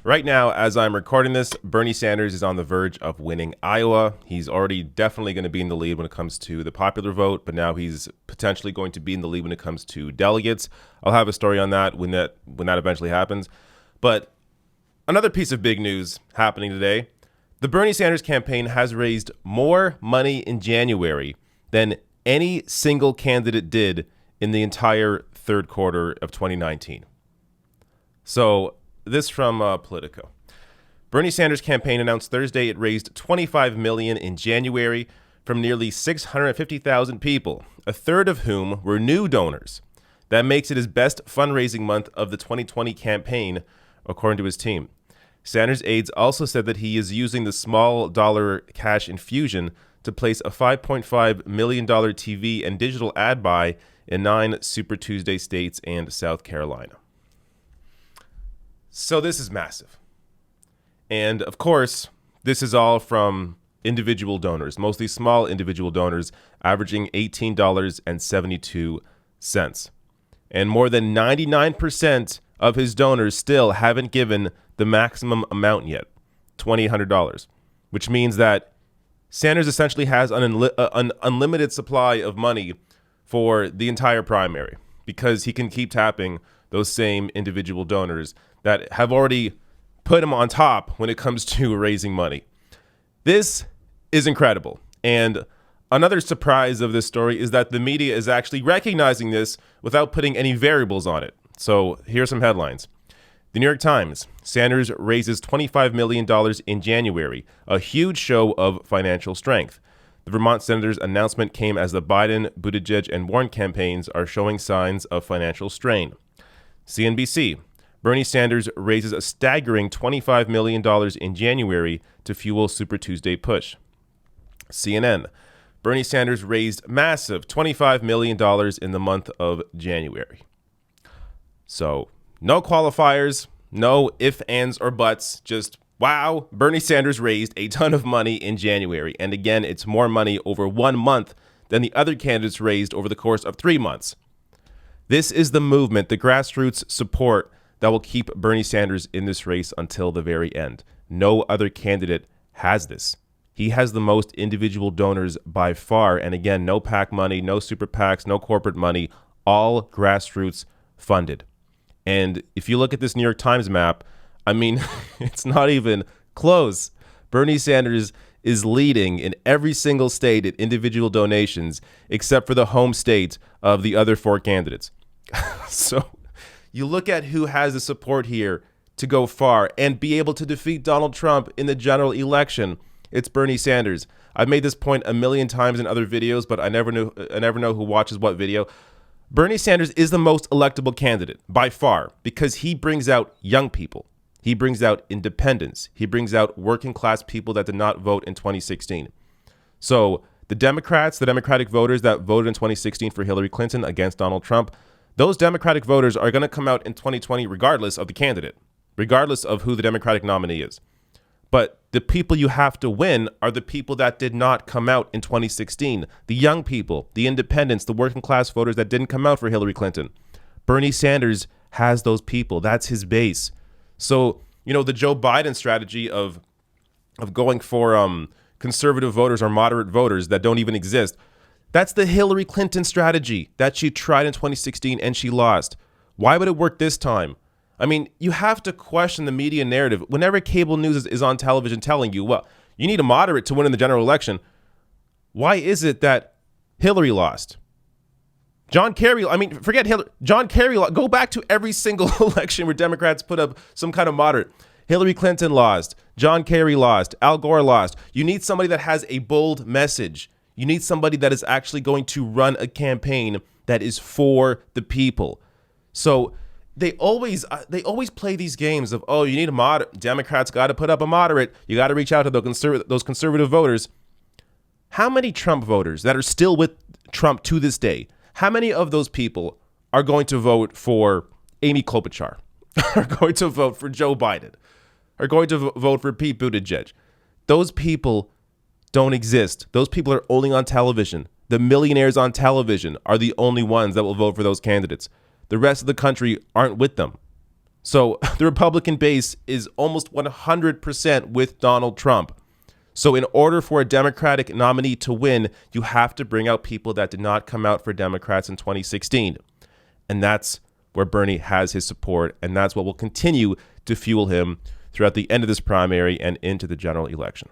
Right now, as I'm recording this, Bernie Sanders is on the verge of winning Iowa. He's already definitely going to be in the lead when it comes to the popular vote, but now he's potentially going to be in the lead when it comes to delegates. I'll have a story on that when that eventually happens. But another piece of big news happening today, the Bernie Sanders campaign has raised more money in January than any single candidate did in the entire third quarter of 2019. So this from Politico. Bernie Sanders' campaign announced Thursday it raised $25 million in January from nearly 650,000 people, a third of whom were new donors. That makes it his best fundraising month of the 2020 campaign, according to his team. Sanders' aides also said that he is using the small dollar cash infusion to place a $5.5 million TV and digital ad buy in 9 Super Tuesday states and South Carolina. So this is massive. And of course, this is all from individual donors, mostly small individual donors, averaging $18.72. And more than 99% of his donors still haven't given the maximum amount yet, $2,800, which means that Sanders essentially has an unlimited supply of money for the entire primary because he can keep tapping those same individual donors that have already put him on top when it comes to raising money. This is incredible. And another surprise of this story is that the media is actually recognizing this without putting any variables on it. So here's some headlines. The New York Times, Sanders raises $25 million in January, a huge show of financial strength. The Vermont senator's announcement came as the Biden, Buttigieg, and Warren campaigns are showing signs of financial strain. CNBC, Bernie Sanders raises a staggering $25 million in January to fuel Super Tuesday push. CNN, Bernie Sanders raised massive $25 million in the month of January. So no qualifiers, no ifs, ands, or buts, just wow, Bernie Sanders raised a ton of money in January. And again, it's more money over 1 month than the other candidates raised over the course of 3 months. This is the movement, the grassroots support that will keep Bernie Sanders in this race until the very end. No other candidate has this. He has the most individual donors by far. And again, no PAC money, no super PACs, no corporate money, all grassroots funded. And if you look at this New York Times map, I mean, it's not even close. Bernie Sanders is leading in every single state in individual donations, except for the home state of the other 4 candidates. So you look at who has the support here to go far and be able to defeat Donald Trump in the general election. It's Bernie Sanders. I've made this point a million times in other videos, but I never know who watches what video. Bernie Sanders is the most electable candidate by far because he brings out young people. He brings out independents. He brings out working class people that did not vote in 2016. So the Democrats, the Democratic voters that voted in 2016 for Hillary Clinton against Donald Trump, those Democratic voters are going to come out in 2020 regardless of the candidate, regardless of who the Democratic nominee is. But the people you have to win are the people that did not come out in 2016. The young people, the independents, the working class voters that didn't come out for Hillary Clinton. Bernie Sanders has those people. That's his base. So, you know, the Joe Biden strategy of going for conservative voters or moderate voters that don't even exist, that's the Hillary Clinton strategy that she tried in 2016 and she lost. Why would it work this time? I mean, you have to question the media narrative. Whenever cable news is on television telling you, well, you need a moderate to win in the general election, why is it that Hillary lost? John Kerry, I mean, forget Hillary. John Kerry, go back to every single election where Democrats put up some kind of moderate. Hillary Clinton lost. John Kerry lost. Al Gore lost. You need somebody that has a bold message. You need somebody that is actually going to run a campaign that is for the people. So they always play these games of, oh, you need a moderate. Democrats got to put up a moderate. You got to reach out to those conservative voters. How many Trump voters that are still with Trump to this day, how many of those people are going to vote for Amy Klobuchar, are going to vote for Joe Biden, are going to vote for Pete Buttigieg? Those people don't exist. Those people are only on television. The millionaires on television are the only ones that will vote for those candidates. The rest of the country aren't with them. So the Republican base is almost 100% with Donald Trump. So in order for a Democratic nominee to win, you have to bring out people that did not come out for Democrats in 2016. And that's where Bernie has his support, and that's what will continue to fuel him throughout the end of this primary and into the general election.